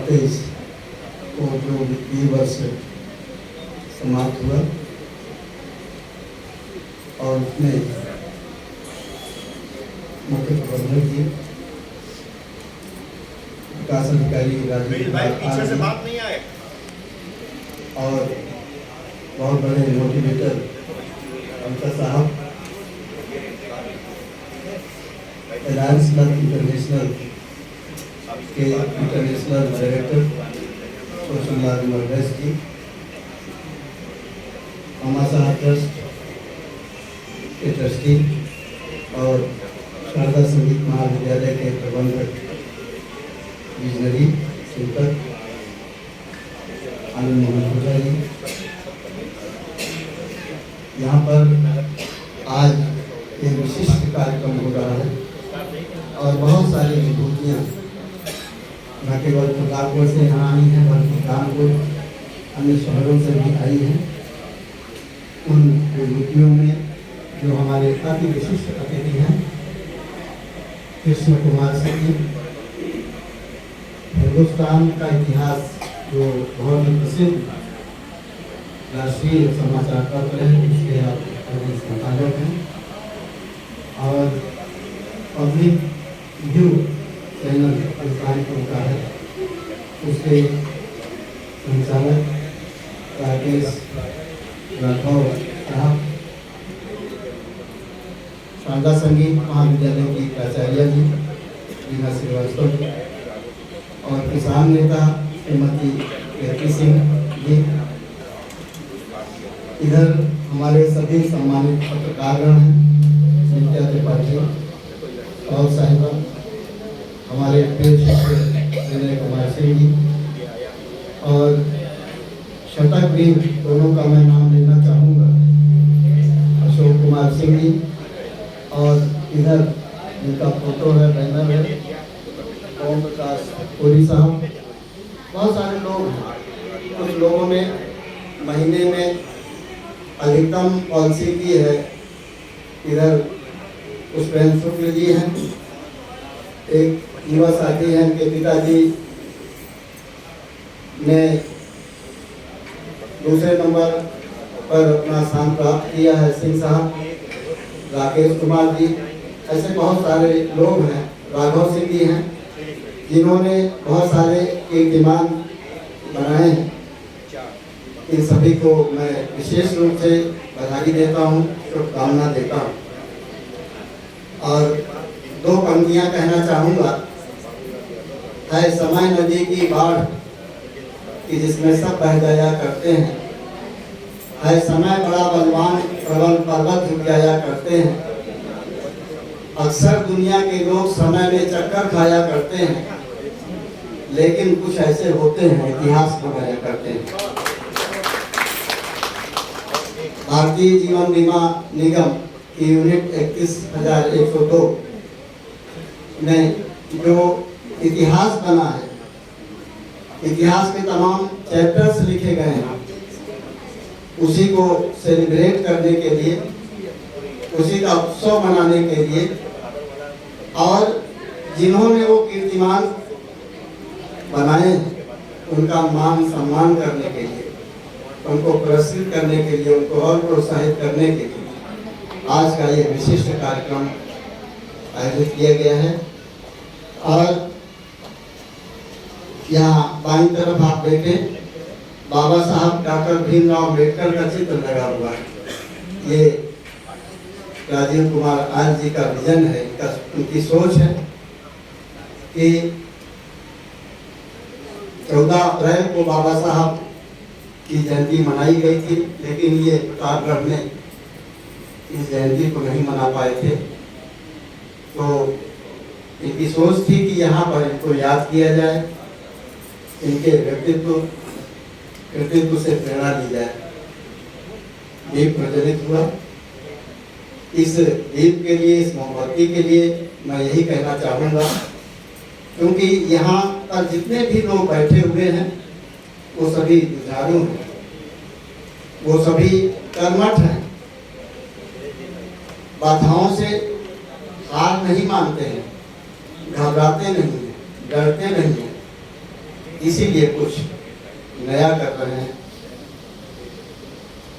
2023 को जो वित्तीय वर्ष समाप्त हुआ और उसमें मुख्य प्रबंधक जी, विकास अधिकारी राजेश पीछे से बात नहीं आए और बहुत बड़े मोटिवेटर अमिता साहब, लायंस क्लब इंटरनेशनल के इंटरनेशनल डायरेक्टर सोशल मरगस जी, मामा साहब ट्रस्ट के ट्रस्टी और शारदा संगीत महाविद्यालय के प्रबंधक विजनरी चिंतक आनंद मोहन पूजा जी। यहाँ पर आज एक विशिष्ट कार्यक्रम हो रहा है और बहुत सारी विभूतियाँ न केवल प्रतापगढ़ से यहाँ आई हैं बल्कि कानपुर अन्य शहरों से भी आई हैं। उन विभूतियों में जो हमारे काफ़ी विशिष्ट अतिथि हैं, कृष्ण कुमार सिंह जी, हिंदुस्तान का इतिहास जो बहुत ही प्रसिद्ध राष्ट्रीय समाचार पत्र है, इसके आप संपादक हैं, और पब्लिक व्यू चैनल कानपुर का है, उसके संचालक राकेश राठौर साहब, शारदा संगीत महाविद्यालय की प्राचार्य जी रीना श्रीवास्तव और किसान नेता श्रीमती कीर्ति सिंह जी। इधर हमारे सभी सम्मानित पत्रकारगण हैं, नित्या त्रिपाठी और साहिबा, हमारे प्रिय शिष्य विनय कुमार सिंह जी और शतक भी दोनों का मैं नाम लेना चाहूँगा, अशोक कुमार सिंह जी, और इधर जिनका फोटो है, बैनर है, ओम प्रकाश कोरी साहब, बहुत सारे लोग हैं। कुछ लोगों ने महीने में अधिकतम पॉलिसी की है। इधर पुष्पेंद्र शुक्ल जी हैं, एक युवा साथी हैं, उनके पिताजी ने दूसरे नंबर पर अपना स्थान प्राप्त किया है, सिंह साहब, राकेश कुमार जी, ऐसे बहुत सारे लोग हैं, राघव सिंह जी हैं, जिन्होंने बहुत सारे कीर्तिमान बनाए हैं। इन सभी को मैं विशेष रूप से बधाई देता हूँ, शुभकामना देता हूँ। और दो पंक्तियाँ कहना चाहूँगा। है समय नदी की बाढ़ कि जिसमें सब बह जाया करते हैं, है समय बड़ा बलवान प्रबल पर्वत झुक जाया करते हैं, अक्सर दुनिया के लोग समय में चक्कर खाया करते हैं, लेकिन कुछ ऐसे होते हैं इतिहास बनाया करते हैं। भारतीय जीवन बीमा निगम की यूनिट 31,102 में जो इतिहास बना है, इतिहास के तमाम चैप्टर्स लिखे गए हैं, उसी को सेलिब्रेट करने के लिए, उसी का उत्सव मनाने के लिए और जिन्होंने वो कीर्तिमान बनाए हैं उनका मान सम्मान करने के लिए, उनको पुरस्कृत करने के लिए, उनको और प्रोत्साहित करने के लिए आज का ये विशिष्ट कार्यक्रम आयोजित किया गया है। और यहाँ बाईं तरफ आप देखें, बाबा साहब डॉक्टर भीमराव अम्बेडकर का चित्र लगा हुआ है। ये राजीव कुमार आर्य जी का विजन है, उनकी सोच है कि 14 अप्रैल को बाबा साहब की जयंती मनाई गई थी, लेकिन ये प्रतापगढ़ में इस जयंती को नहीं मना पाए थे। तो इनकी सोच थी कि यहाँ पर इनको याद किया जाए, इनके व्यक्तित्व से प्रेरणा ली जाए। दीप प्रज्वलित हुआ। इस दीप के लिए, इस मोमबत्ती के लिए मैं यही कहना चाहूँगा, क्योंकि यहाँ पर जितने भी लोग बैठे हुए हैं वो सभी जुझारू हैं, वो सभी कर्मठ हैं, बाधाओं से हार नहीं मानते हैं, घबराते नहीं हैं, डरते नहीं हैं। इसीलिए कुछ नया कर रहे हैं,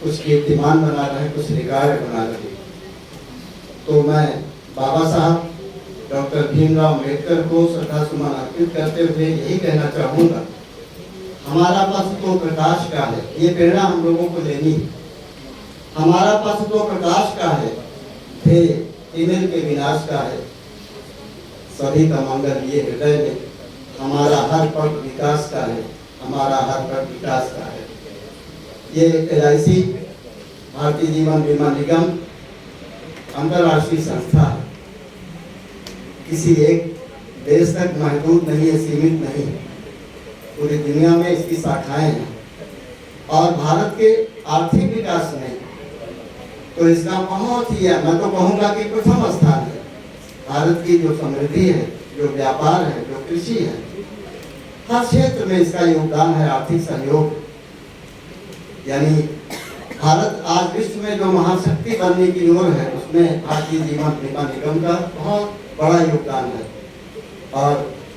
कुछ कीर्तिमान बना रहे हैं, कुछ रिकॉर्ड बना रहे हैं। तो मैं बाबा साहब डॉक्टर भीमराव अम्बेडकर को श्रद्धा सुमन अर्पित करते हुए यही कहना चाहूँगा, हमारा पथ तो प्रकाश का है, ये प्रेरणा हम लोगों को लेनी है। हमारा पथ तो प्रकाश का है, ध्येय तिमिर के विनाश का है, सभी का मंगल ये हृदय में, हमारा हर पथ विकास का है, हमारा हर पथ विकास का है। ये LIC भारतीय जीवन बीमा निगम अंतर्राष्ट्रीय संस्था है, किसी एक देश तक महदूद नहीं है, सीमित नहीं है, पूरी दुनिया में इसकी शाखाएं हैं। और भारत के आर्थिक विकास में तो इसका बहुत ही है, मैं तो कहूँगा कि प्रथम स्थान है। भारत की जो समृद्धि है, जो व्यापार है, जो कृषि है, हर क्षेत्र में इसका योगदान है, आर्थिक सहयोग। यानी भारत आज विश्व में जो महाशक्ति बनने की ओर है, उसमें भारतीय जीवन बीमा निगम का बहुत बड़ा योगदान है। और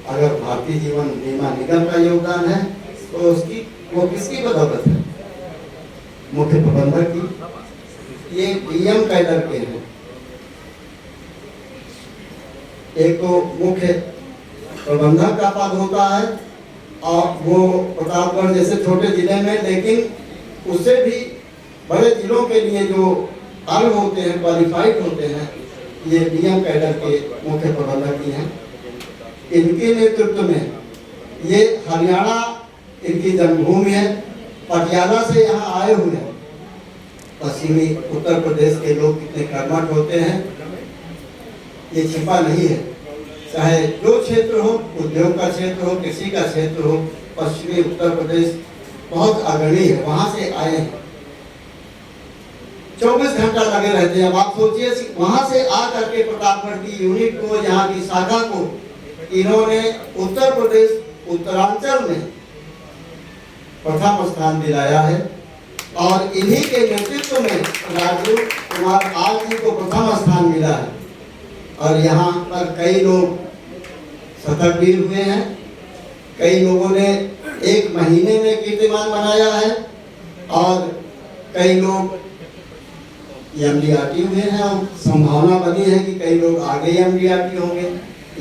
अगर भारतीय जीवन बीमा निगम का योगदान है तो उसकी वो किसकी बदौलत है? मुख्य प्रबंधक की। ये PM कैडर के हैं। एक तो मुख्य प्रबंधक का पद होता है और वो प्रतापगढ़ जैसे छोटे जिले में, लेकिन उससे भी बड़े जिलों के लिए जो अर्ह होते हैं, क्वालिफाइड होते हैं, ये PM कैडर के मुख्य प्रबंधक ही हैं। इनके नेतृत्व में ये हरियाणा इनकी जन्मभूमि है, पटियाला से यहाँ आए हुए हैं। पश्चिमी उत्तर प्रदेश के लोग कितने कर्मठ होते हैं, ये छिपा नहीं है। चाहे जो क्षेत्र हो, उद्योग का क्षेत्र हो, कृषि का क्षेत्र हो, पश्चिमी उत्तर प्रदेश बहुत अग्रणी है, वहां से आए हैं। 24 घंटा लगे रहते हैं। अब आप सोचिए, वहां से आकर के प्रतापगढ़ की यूनिट को, यहाँ की शाखा को इन्होंने उत्तर प्रदेश उत्तरांचल में प्रथम स्थान दिलाया है। और इन्हीं के नेतृत्व में राजीव कुमार आर जी को प्रथम स्थान मिला है। और यहाँ पर कई लोग शतकवीर हुए हैं, कई लोगों ने 1 महीने में कीर्तिमान बनाया है, और कई लोग MDRT हुए हैं। और संभावना बनी है कि कई लोग आगे MDRT होंगे।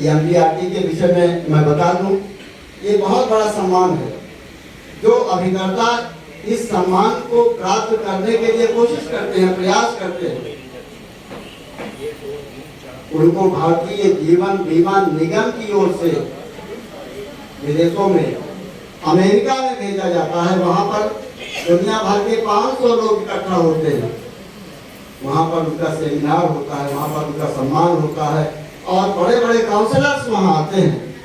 MDRT के विषय में मैं बता दूं, ये बहुत बड़ा सम्मान है। जो अभिकर्ता इस सम्मान को प्राप्त करने के लिए कोशिश करते हैं, प्रयास करते हैं, उनको भारतीय जीवन बीमा निगम की ओर से विदेशों में, अमेरिका में भेजा जाता है। वहां पर दुनिया भर के 500 लोग इकट्ठा होते हैं, वहां पर उनका सेमिनार होता है, वहां पर उनका सम्मान होता है, और बड़े बड़े काउंसलर्स वहां आते हैं,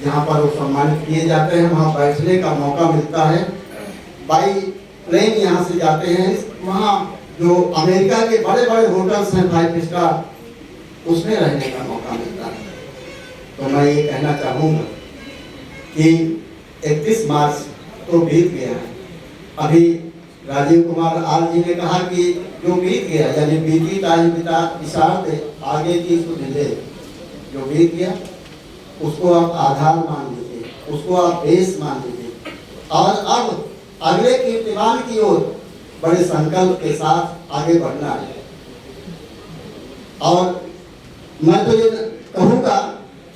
जहां पर वो सम्मानित किए जाते हैं। वहां बैठने का मौका मिलता है, बाई प्लेन यहाँ से जाते हैं। वहाँ जो अमेरिका के बड़े बड़े होटल्स हैं 5 स्टार, उसमें रहने का मौका मिलता है। तो मैं ये कहना चाहूँगा कि 31 मार्च तो बीत गया है। अभी राजीव कुमार आर जी ने कहा कि जो बीत गया, यानी बीती ताज पिता इशारते आगे की सुध ले, जो बीत गया उसको आप आधार मान लीजिए, उसको आप बेस मान लीजिए, और अब अगले कीर्तिमान की ओर बड़े संकल्प के साथ आगे बढ़ना है। और मैं तो ये कहूँगा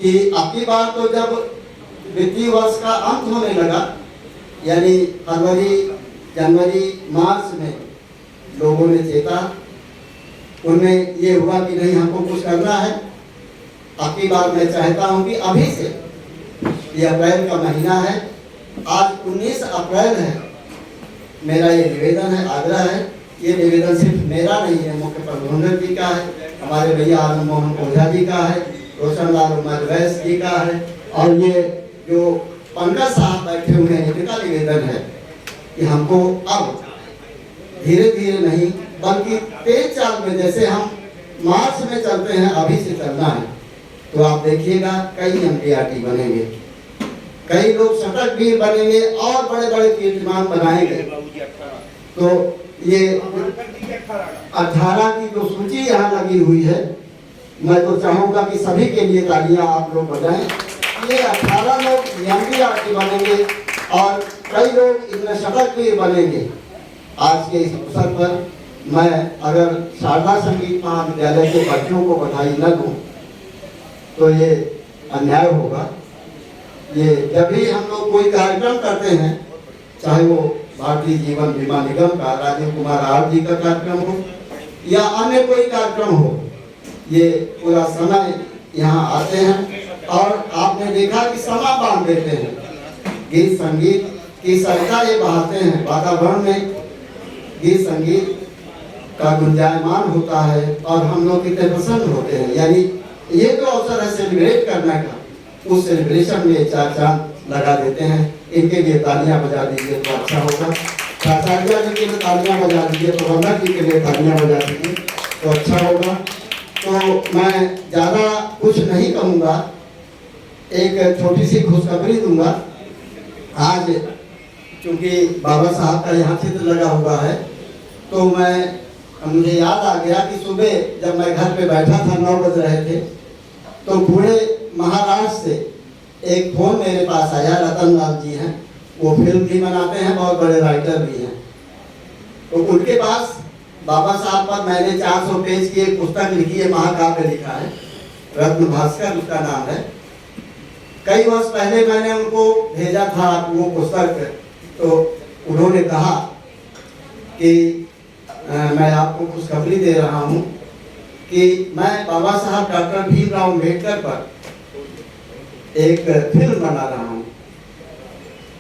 कि अगली बार तो जब वित्तीय वर्ष का अंत होने लगा, यानी फरवरी, जनवरी, मार्च में लोगों ने चेता, उनमें ये हुआ कि नहीं हमको कुछ करना है। अगली बार मैं चाहता हूँ कि अभी से, ये अप्रैल का महीना है, आज 19 अप्रैल है, मेरा ये निवेदन है, आग्रह है। ये निवेदन सिर्फ मेरा नहीं है, मुख्य प्रबंधक जी का है, हमारे भैया आनंद मोहन ओझा जी का है, रोशन लाल उमरवैस जी का है, और ये जो पंकज साहब बैठे हुए हैं, इनका निवेदन है कि हमको अब धीरे धीरे नहीं बल्कि तेज चाल में, जैसे हम मार्च में चलते हैं, अभी से चलना है। तो आप देखिएगा कई MDRT बनेंगे, कई लोग शतकवीर बनेंगे और बड़े बड़े कीर्तिमान बनाएंगे। तो ये 18 की जो सूची यहाँ लगी हुई है, मैं तो चाहूँगा कि सभी के लिए तालियां आप लोग बजाएं। ये 18 लोग MPRT बनेंगे और कई लोग इतने शतकवीर बनेंगे। आज के इस अवसर पर मैं अगर शारदा संगीत महाविद्यालय के बच्चों को बधाई न दूं तो ये अन्याय होगा। ये जब भी हम लोग कोई कार्यक्रम करते हैं, चाहे वो भारतीय जीवन बीमा निगम का राजीव कुमार आर जी का कार्यक्रम हो या अन्य कोई कार्यक्रम हो, ये पूरा समय यहाँ आते हैं और आपने देखा कि समा बांध देते हैं। गीत संगीत की सरिता ये बहाते हैं, वातावरण में गीत संगीत का गुंजायमान होता है और हम लोग कितने प्रसन्न होते हैं। यानी ये जो अवसर है सेलिब्रेट करने का, उस सेलिब्रेशन में चार चांद लगा देते हैं। इनके लिए तालियां बजा दीजिए तो अच्छा होगा। प्राचार्य जी के लिए तालियां बजा दीजिए, प्रबंधक जी के लिए तालियां बजा दीजिए तो अच्छा होगा। तो मैं ज़्यादा कुछ नहीं कहूँगा, एक छोटी सी खुशखबरी दूंगा। आज चूँकि बाबा साहब का यहाँ चित्र लगा हुआ है तो मुझे याद आ गया कि सुबह जब मैं घर पे बैठा था, 9 बज रहे थे, तो पूरे महाराष्ट्र से एक फोन मेरे पास आया। रतन लाल जी हैं, वो फिल्म भी बनाते हैं, बहुत बड़े राइटर भी हैं। तो उनके पास बाबा साहब पर मैंने 400 पेज की एक पुस्तक लिखी है, महाकाव्य लिखा है, रत्न भास्कर उसका नाम है। कई वर्ष पहले मैंने उनको भेजा था वो पुस्तक, तो उन्होंने कहा कि मैं आपको खुशखबरी दे रहा हूँ कि मैं बाबा साहब डॉक्टर भीमराव अम्बेडकर पर एक फिल्म बना रहा हूँ।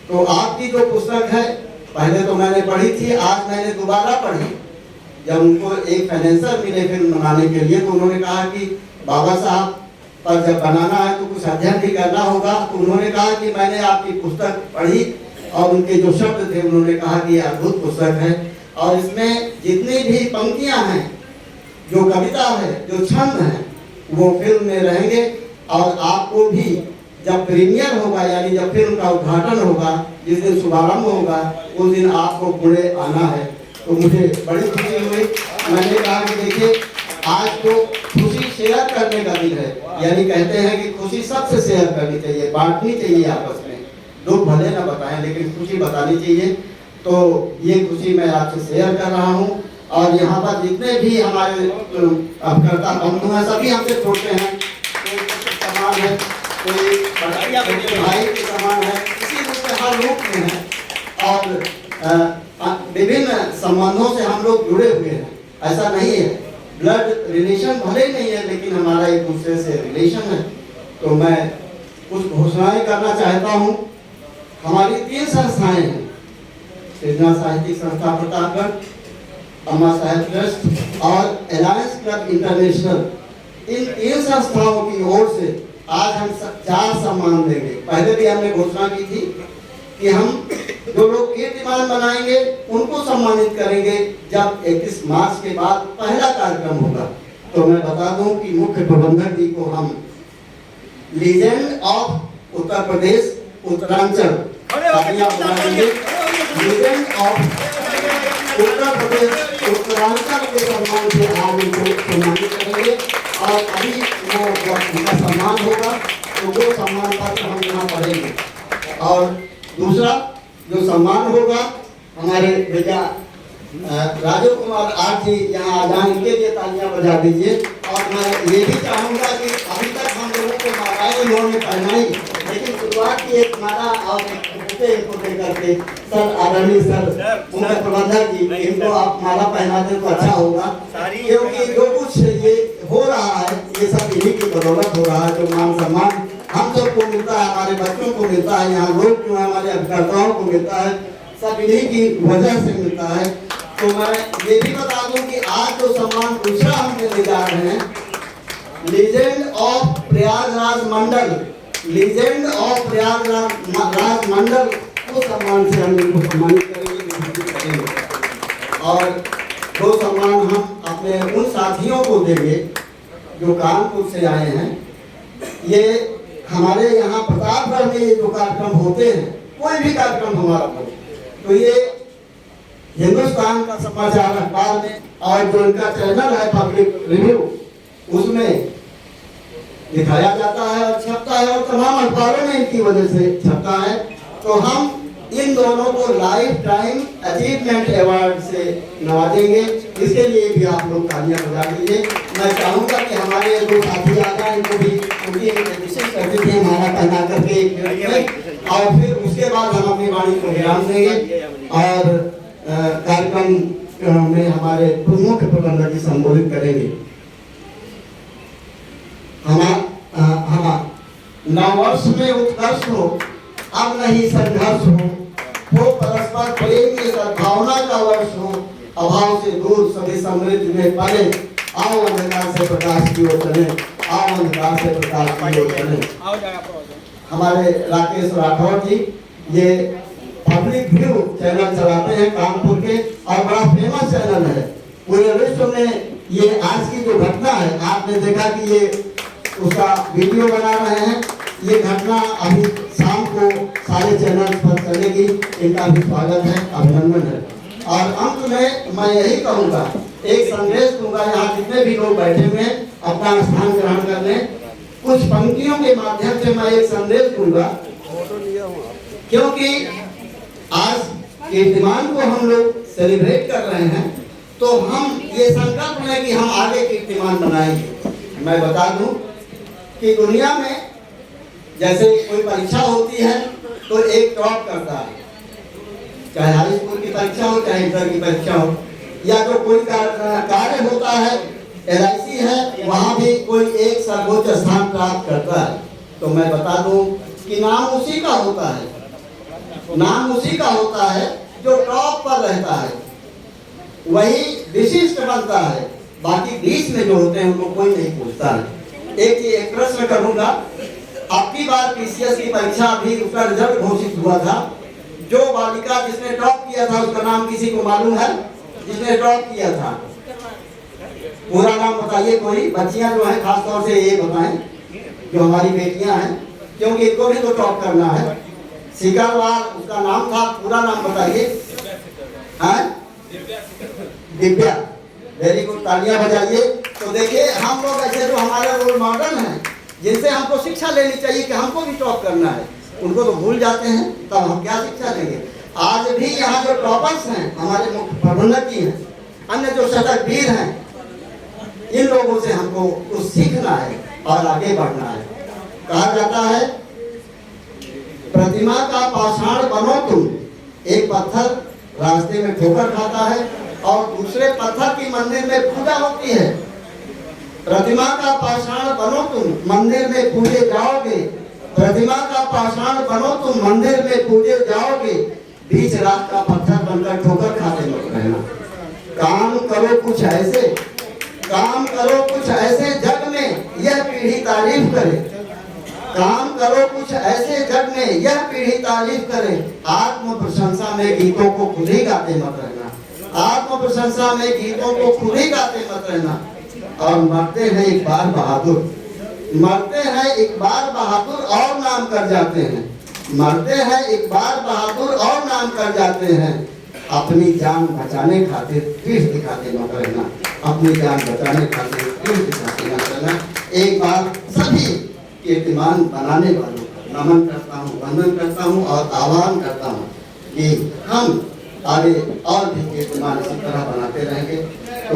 तो आपकी जो पुस्तक है, पहले तो मैंने पढ़ी थी, आज मैंने दोबारा पढ़ी। जब उनको एक फाइनेंसर मिले फिल्म बनाने के लिए, तो उन्होंने कहा कि बाबा साहब पर जब बनाना है तो कुछ अध्ययन भी करना होगा। तो उन्होंने कहा कि मैंने आपकी पुस्तक पढ़ी और उनके जो शब्द थे, उन्होंने कहा कि अद्भुत पुस्तक है और इसमें जितनी भी पंक्तियां हैं, जो कविता है, जो छंद है, वो फिल्म में रहेंगे। और आपको भी जब प्रीमियर होगा, यानी जब फिल्म का उद्घाटन होगा, जिस दिन शुभारंभ होगा, उस दिन आपको पुणे आना है। तो मुझे बड़ी खुशी हुई। मैंने कहा कि देखिए, आज तो खुशी शेयर करने का दिन है, यानी कहते हैं कि खुशी सबसे शेयर करनी चाहिए, बांटनी चाहिए आपस में। दुख भले ना बताएं लेकिन खुशी बतानी चाहिए। तो ये खुशी मैं आपसे शेयर कर रहा हूँ। और यहाँ पर जितने भी हमारे अभिकर्ता बंधु हैं, सभी हमसे छोटे हैं, कोई समान है, कोई भाई के समान है, इसी रूप में हर रूप में है। और विभिन्न संबंधों से हम लोग जुड़े हुए हैं। ऐसा नहीं है, ब्लड रिलेशन भले नहीं है, लेकिन हमारा एक दूसरे से रिलेशन है। तो मैं कुछ घोषणाएं करना चाहता हूँ। हमारी 3 संस्थाएं हैं, सृजना साहित्यिक संस्था प्रतापगढ़, अम्मा साहित्य ट्रस्ट और अलायंस क्लब इंटरनेशनल। इन 3 संस्थाओं की ओर से आज हम 4 सम्मान देंगे। पहले भी हमने घोषणा की थी कि हम जो लोग कीर्तिमान बनाएंगे उनको सम्मानित करेंगे जब 31 मार्च के बाद पहला कार्यक्रम होगा। तो मैं बता दूं कि मुख्य प्रबंधक जी को हम legend of Uttar Pradesh Uttaranchal legend of Uttar Pradesh Uttaranchal के सम्मान से आज उनको सम्मानित करेंगे। और अभी वो उनका सम्मान होगा तो वो सम्मान पत्र हम यहाँ पढ़ेंगे। और दूसरा जो सम्मान होगा, हमारे भैया राजीव कुमार आर जी यहाँ आ जाए, इनके लिए तालियां बजा दीजिए। और मैं ये भी चाहूँगा कि अभी तक हम लोगों को मालाएं इन्होंने पहनाई, लेकिन शुरुआत की एक माला और इनको देकर के सर आदरणीय सर उनके प्रबंधक जी, इनको आप माला पहना दें तो अच्छा होगा। क्योंकि जो कुछ ये हो रहा है, ये सब इन्हीं की बदौलत हो रहा है। जो मान सम्मान हम सबको मिलता है, हमारे बच्चों को मिलता है, यहाँ लोग जो है हमारे अभिकर्ताओं को मिलता है, सब इन्हीं की वजह से मिलता है। तो मैं ये भी बता दूं कि आज जो सम्मान दूसरा हम देने जा रहे हैं, लीजेंड ऑफ प्रयागराज मंडल, लीजेंड ऑफ प्रयागराज मंडल, उस सम्मान से हम इनको सम्मानित करेंगे। और 2 सम्मान हम अपने उन साथियों को देंगे जो कानपुर से आए हैं। ये हमारे यहाँ प्रतापगढ़ में ये जो कार्यक्रम होते हैं, कोई भी कार्यक्रम हमारा हो, तो ये हिंदुस्तान का समाचार अखबार में और जो इनका चैनल है पब्लिक रिव्यू, उसमें दिखाया जाता है और छपता है और तमाम अखबारों में इनकी वजह से छपता है। तो हम इन दोनों को लाइफ टाइम अचीवमेंट अवार्ड से नवाजेंगे। इसके लिए भी आप लोग तालियां बजा दीजिए। मैं चाहूँगा कि हमारे दो साथी आ जाए, इनको भी उनकी विशेष अतिथि हमारा पहना करके और फिर उसके बाद हम अपनी वाणी को विराम देंगे और कार्यक्रम में हमारे मुख्य प्रबंधक जी संबोधित करेंगे। नववर्ष में उत्कर्ष हो, अब नहीं संघर्ष हो परस्पर प्रेम की सद्भावना का वर्ष हो, अभाव से दूर सभी समृद्धि में पले, आओ अंधकार से प्रकाश की ओर चले, आओ अंधकार से प्रकाश की ओर चले। हमारे राकेश राठौर जी ये पब्लिक व्यू चैनल चलाते हैं कानपुर के और बड़ा फेमस चैनल है पूरे विश्व में। ये आज की जो घटना है, आपने देखा कि ये उसका वीडियो बना रहे हैं। ये घटना अभी शाम को सारे चैनल पर चलेगी। इनका भी स्वागत है, अभिनंदन है। और अंत में मैं यही कहूँगा, एक संदेश दूंगा, यहाँ जितने भी लोग बैठे हुए हैं अपना स्थान ग्रहण कर लें। कुछ पंक्तियों के माध्यम से मैं एक संदेश दूंगा, क्योंकि आज कीर्तिमान को हम लोग सेलिब्रेट कर रहे हैं, तो हम ये संकल्प लें कि हम आगे कीर्तिमान बनाएंगे। मैं बता दूं कि दुनिया में जैसे कोई परीक्षा होती है तो एक टॉप करता है, चाहे हाई स्कूल की परीक्षा हो, चाहे इंटर की परीक्षा हो, या जो कोई कार्य होता है, LIC है, वहाँ भी कोई एक सर्वोच्च स्थान प्राप्त करता है। तो मैं बता दूं कि नाम उसी का होता है, नाम उसी का होता है जो टॉप पर रहता है, वही विशिष्ट बनता है। बाकी बीच में जो होते हैं उनको कोई नहीं पूछता है। एक प्रश्न करूंगा, आपकी बार PCS की परीक्षा अभी उसका रिजल्ट घोषित हुआ था। जो बालिका जिसने टॉप किया था उसका नाम किसी को मालूम है? जिसने टॉप किया था पूरा नाम बताइए। कोई बच्चियां जो हैं खास तौर से ये बताएं, जो हमारी बेटियां हैं, क्योंकि इनको भी तो टॉप करना है। शिकारवार उसका नाम था, पूरा नाम बताइए। दिव्या, वेरी गुड, तालियां बजाइए। तो देखिए हम लोग ऐसे जो हमारे रोल मॉडल हैं, जिनसे हमको शिक्षा लेनी चाहिए कि हमको भी टॉप करना है, उनको तो भूल जाते हैं, तब हम क्या शिक्षा देंगे। आज भी यहाँ जो टॉपर्स हैं हमारे मुख्य प्रबंधक जी हैं, अन्य जो शतक वीर हैं, इन लोगों से हमको कुछ सीखना है और आगे बढ़ना है। कहा जाता है प्रतिमा का पाषाण बनो तुम, एक पत्थर रास्ते में ठोकर खाता है और दूसरे पत्थर की मंदिर में पूजा होती है। प्रतिमा का पाषाण बनो तुम, मंदिर में पूजे जाओगे। प्रतिमा का पाषाण बनो तुम, मंदिर में पूजे जाओगे। बीच रात का पत्थर बनकर ठोकर खाते मत रहना। काम करो कुछ ऐसे, काम करो कुछ ऐसे जग में यह पीढ़ी तारीफ करे। काम करो कुछ ऐसे जग में यह पीढ़ी तारीफ करे। आत्म प्रशंसा में गीतों को खुद ही गाते मत रहना। आत्म प्रशंसा में गीतों को खुद ही गाते मत रहना। और मरते हैं एक बार बहादुर, मरते हैं एक बार बहादुर और नाम कर जाते हैं। मरते हैं एक बार बहादुर और नाम कर जाते हैं। अपनी जान बचाने खातिर पीठ दिखाते मत रहना। अपनी जान बचाने खातिर पीठ दिखाते मत रहना। एक बार सभी कीर्तिमान बनाने वालों को नमन करता हूँ, वंदन करता हूँ और आह्वान करता हूँ कि हम आगे और भी कीर्तिमान इसी तरह बनाते रहेंगे। तो